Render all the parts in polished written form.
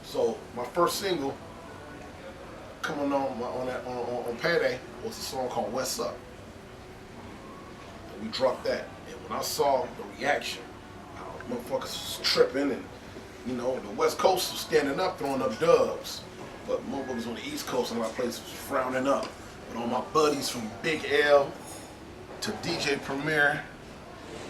So my first single coming on Payday was a song called Westside. And we dropped that. And when I saw the reaction, motherfuckers was tripping, and you know, the West Coast was standing up, throwing up dubs. But motherfuckers on the East Coast and my place was frowning up. But all my buddies from Big L to DJ Premier,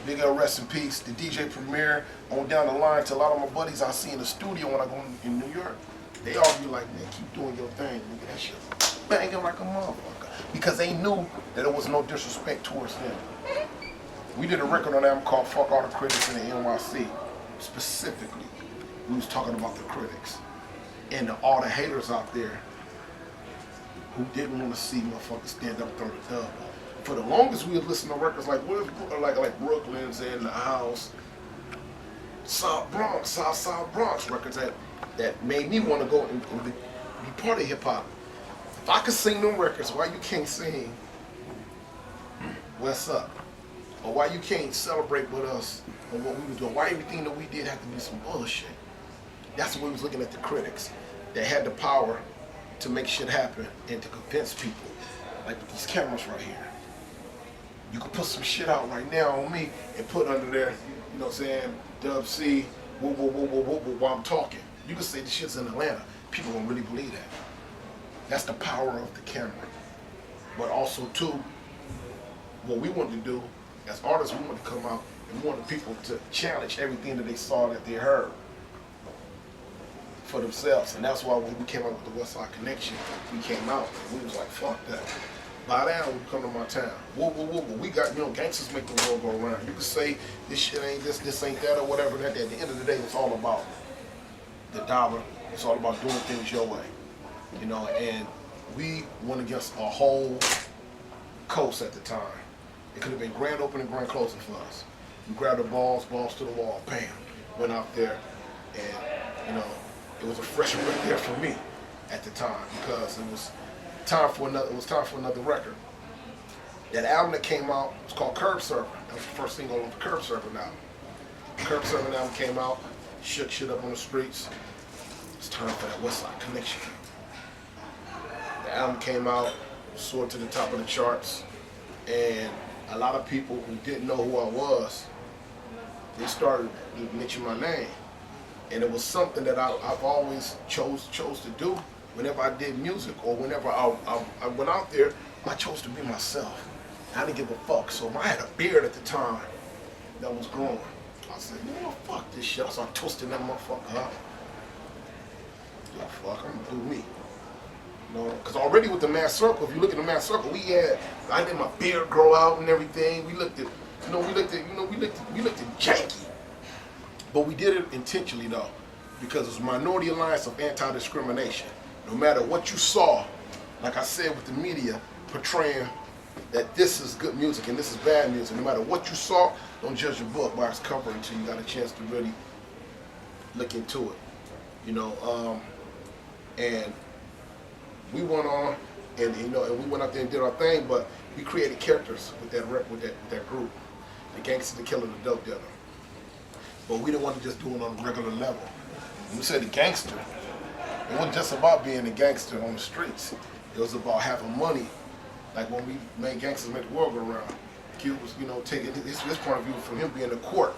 Big L rest in peace, the DJ Premier, on down the line to a lot of my buddies I see in the studio when I go in New York, they all be like, man, keep doing your thing, nigga, that shit banging like a motherfucker. Because they knew that there was no disrespect towards them. We did a record on them called Fuck All the Critics in the NYC. Specifically, we was talking about the critics. And all the haters out there who didn't want to see motherfuckers stand up and throw the dub up. For the longest, we would listen to records like Brooklyn's in the House, South Bronx records that made me want to go and be part of hip hop. If I could sing them records, why you can't sing What's Up? Or why you can't celebrate with us on what we was doing? Why everything that we did had to be some bullshit? That's what we was looking at the critics that had the power to make shit happen and to convince people. Like with these cameras right here. You can put some shit out right now on me and put under there, you know what I'm saying, Dub C, whoa, while I'm talking. You can say this shit's in Atlanta. People don't really believe that. That's the power of the camera. But also too, what we wanted to do as artists, we wanted to come out and we wanted people to challenge everything that they saw, that they heard for themselves. And that's why when we came out with the Westside Connection, we came out and we was like, fuck that. Buy down when you come to my town. Whoa. We got, you know, gangsters make the world go around. You can say this shit ain't this ain't that, or whatever. That at the end of the day, it's all about the dollar. It's all about doing things your way. You know, and we went against a whole coast at the time. It could have been grand opening, grand closing for us. We grabbed the balls to the wall, bam, went out there, and you know, it was a fresh breath there for me at the time because it was time for another record. That album that came out was called Curb Surfing. That was the first single on the Curb Surfing album. The Curb Surfing album came out, shook shit up on the streets. It's time for that Westside Connection. The album came out, soared to the top of the charts, and a lot of people who didn't know who I was, they started mentioning my name. And it was something that I've always chose to do. Whenever I did music or whenever I went out there, I chose to be myself. I didn't give a fuck. So if I had a beard at the time that was growing, I said, you know, fuck this shit. I started twisting that motherfucker up. Yeah, fuck, I'm gonna do me. You know, because already with the Mass Circle, if you look at the Mass Circle, I did my beard grow out and everything. We looked janky. But we did it intentionally though, because it was a minority alliance of anti-discrimination. No matter what you saw, like I said with the media, portraying that this is good music and this is bad music. No matter what you saw, don't judge a book by its cover until you got a chance to really look into it. You know, and we went on, and you know, and we went out there and did our thing, but we created characters with that group, the gangster, the killer, the dope dealer. But we didn't want to just do it on a regular level. When we said the gangster, it wasn't just about being a gangster on the streets. It was about having money. Like when we made Gangsters Make the World Go Round, Cube was, you know, taking his point of view from him being in court.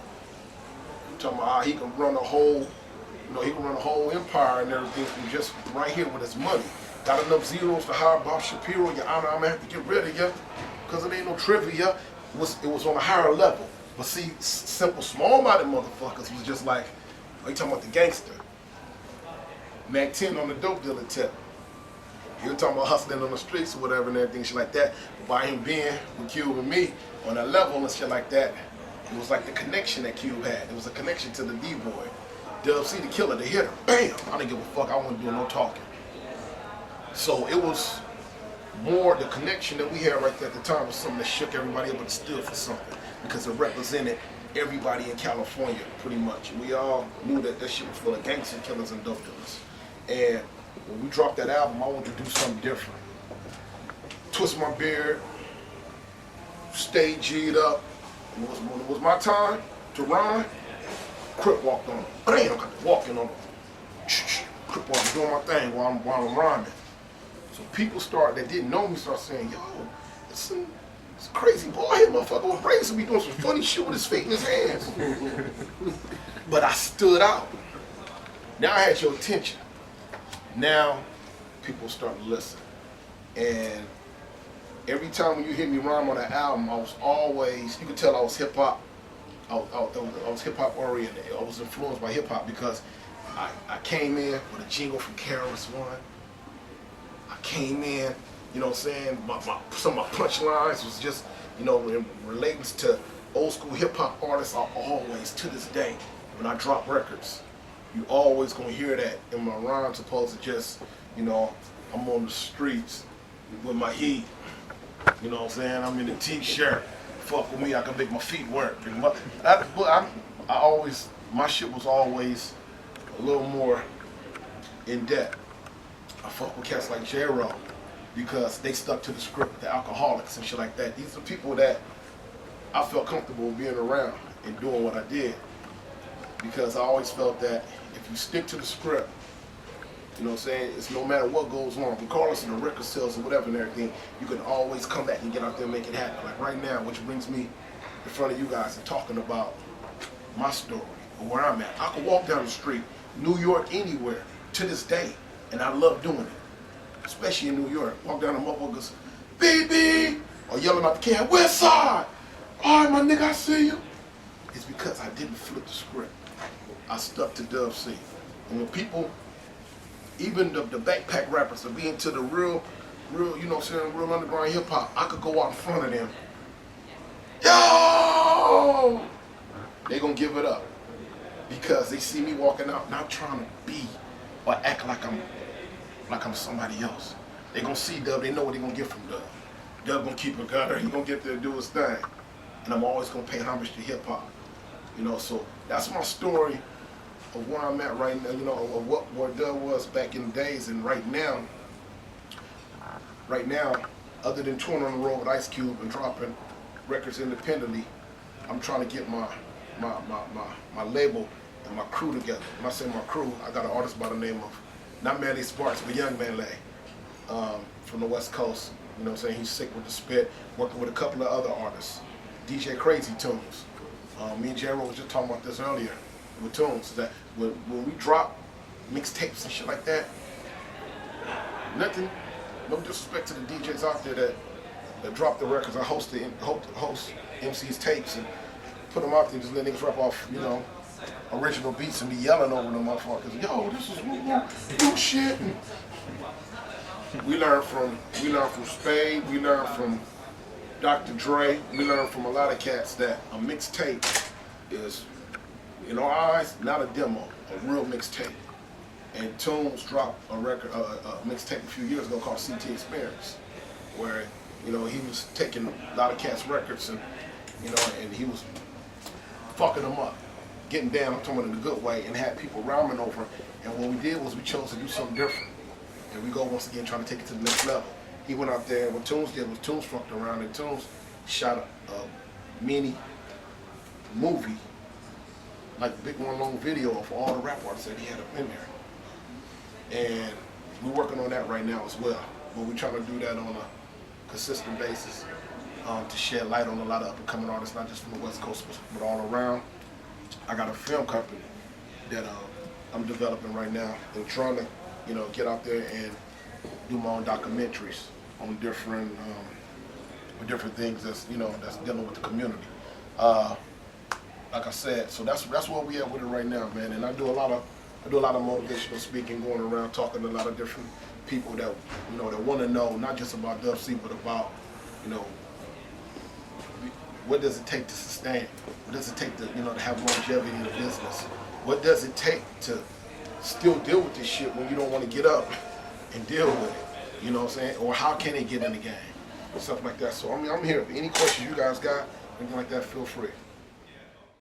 Talking about how he can run a whole, you know, he can run a whole empire and everything from just right here with his money. Got enough zeros to hire Bob Shapiro, Your Honor, I'm gonna have to get rid of you because it ain't no trivia. It was on a higher level. But see, simple, small-minded motherfuckers was just like, are you talking about the gangster? Mac 10 on the dope dealer tip. You were talking about hustling on the streets or whatever and everything, shit like that. But by him being with Cube and me on that level and shit like that, it was like the connection that Cube had. It was a connection to the D-boy. Dub C, the killer, the hitter. Bam! I didn't give a fuck. I wasn't doing no talking. So it was more the connection that we had right there at the time was something that shook everybody up and stood for something because it represented everybody in California pretty much. We all knew that shit was full of gangster killers and dope dealers. And when we dropped that album, I wanted to do something different. Twist my beard, stay G'd up. When it was my time to rhyme, Crip walked on him. Bam! Got to walking on him. I'm doing my thing while I'm rhyming. So people that didn't know me start saying, yo, it's a crazy boy here, motherfucker with braids, be doing some funny shit with his feet and his hands. But I stood out. Now I had your attention. Now people start to listen. And every time when you hear me rhyme on that album, I was always, you could tell I was hip hop. I was hip hop oriented. I was influenced by hip hop because I came in with a jingle from KRS-One. I came in, you know what I'm saying? Some of my punchlines was just, you know, relating to old school hip hop artists. I always, to this day, when I drop records, you always gonna hear that in my rhymes, opposed to just, you know, I'm on the streets with my heat. You know what I'm saying? I'm in a t-shirt. Fuck with me, I can make my feet work. My shit was always a little more in depth. I fuck with cats like J-Ro because they stuck to the script, the alcoholics and shit like that. These are people that I felt comfortable being around and doing what I did, because I always felt that if you stick to the script, you know what I'm saying, it's no matter what goes on, regardless of the record sales or whatever and everything, you can always come back and get out there and make it happen. Like right now, which brings me in front of you guys and talking about my story or where I'm at. I could walk down the street, New York, anywhere, to this day, and I love doing it. Especially in New York. Walk down the motherfuckers, BB, or yelling out the can, Westside. All right, my nigga, I see you. It's because I didn't flip the script. I stuck to Dub C. And when people, even the backpack rappers, are being to the real, you know what I'm saying, real underground hip hop, I could go out in front of them. Yo! They gonna give it up. Because they see me walking out, not trying to be or act like I'm somebody else. They gonna see Dub, they know what they gonna get from Dub. Dub gonna keep it gutter, he gonna get there and do his thing. And I'm always gonna pay homage to hip hop. You know, so that's my story of where I'm at right now, you know, of where Dub was back in the days. And right now, other than touring on the road with Ice Cube and dropping records independently, I'm trying to get my label and my crew together. When I say my crew, I got an artist by the name of, not Manly Sparks, but Young Manly, from the West Coast. You know what I'm saying? He's sick with the spit, working with a couple of other artists. DJ Crazy Tunes. Me and J-Ro was just talking about this earlier with Tunes, that when we drop mixtapes and shit like that, nothing, no disrespect to the DJs out there that drop the records. I host MC's tapes and put them out there, just let niggas rap off, you know, original beats and be yelling over them motherfuckers. Yo, this is new shit. We learned from Spade, we learned from Dr. Dre, we learned from a lot of cats that a mixtape is, in our eyes, not a demo, a real mixtape. And Tunes dropped a record, a mixtape a few years ago called CT Experience, where, you know, he was taking a lot of cats' records and, you know, and he was fucking them up, getting down, I'm talking about in a good way, and had people rhyming over. And what we did was we chose to do something different. And we go once again trying to take it to the next level. He went out there, and what Tunes did was Tunes fucked around, and Tunes shot a mini movie, like a big one long video of all the rap artists that he had up in there. And we're working on that right now as well. But we're trying to do that on a consistent basis to shed light on a lot of up-and-coming artists, not just from the West Coast, but all around. I got a film company that I'm developing right now and trying to, you know, get out there and do my own documentaries on different things that's, you know, that's dealing with the community. Like I said, so that's where we at with it right now, man. And I do a lot of motivational speaking, going around talking to a lot of different people that, you know, that want to know not just about Dub C, but about, you know, what does it take to sustain? What does it take to, you know, to have longevity in the business? What does it take to still deal with this shit when you don't want to get up and deal with it? You know what I'm saying? Or how can they get in the game? Stuff like that. So I mean, I'm here. Any questions you guys got, anything like that, feel free.